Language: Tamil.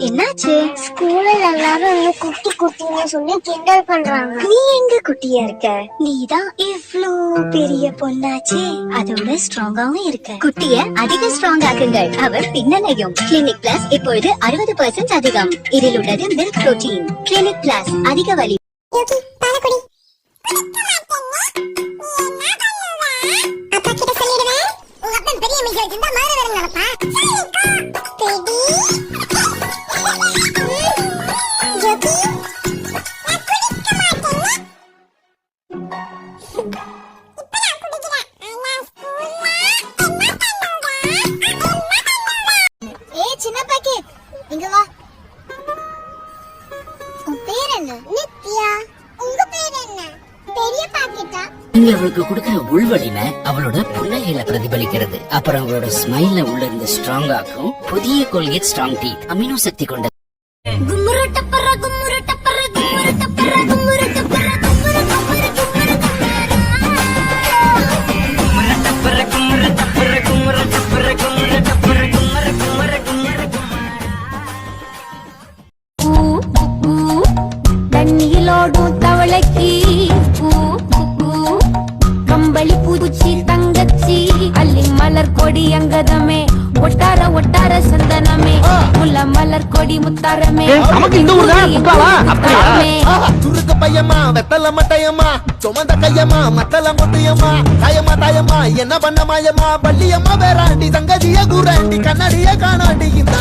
என்னாச்சு? ஸ்கூல்ல எல்லாரும் குட்டி குட்டின்னு சொல்லி கிண்டல் பண்றாங்க. நீ எங்க குட்டியா இருக்க? நீதான் இவ்ளோ பெரிய பொண்ணாச்சே, அதோட ஸ்ட்ராங்காவும் இருக்க. குட்டிய அதிக ஸ்ட்ராங் ஆக்குங்கள். அவர் பின்னலையும். கிளினிக் பிளஸ் இப்பொழுது 60% அதிகம். இதில் உள்ளது மில்க் புரோட்டீன். கிளினிக் பிளஸ் அதிக வலி. சின்ன பாக்கெட் இங்க வா. உன் பேர் என்ன? நித்யா. உங்க பேர் என்ன? பெரிய பாக்கெட்டா? நீங்க அவளுக்கு கொடுக்கிற உள்வலிமை அவளோட புன்னகையில பிரதிபலிக்கிறது. அப்புறம் அவளோட ஸ்மைல்ல உள்ள இருந்து ஸ்ட்ராங் ஆக்கும். புதிய கோல்கேட் ஸ்ட்ராங் டீத் அமினோ சக்தி கொண்ட. தண்ணியிலோடும் தவளைக்கு கம்பளி பூச்சி தங்கச்சி அள்ளி மலர் கொடி அங்கதமே ஒட்டார ஒட்டார சந்தனமே முல்ல மலர் கொடி முத்தாரமே நமக்கு இந்த ஊர் தான் குட்டாளா? அப்படியே துருக்க பையமா வெத்தல மட்டையம்மா சுமந்த கையம்மா மத்தல மொட்டையம்மா தாயம்மா தாயம்மா என்ன பண்ண மாயம்மா பள்ளியம்மா வேறாண்டி சங்கதிய கூறாண்டி கண்ணடிய காணாண்டி இந்த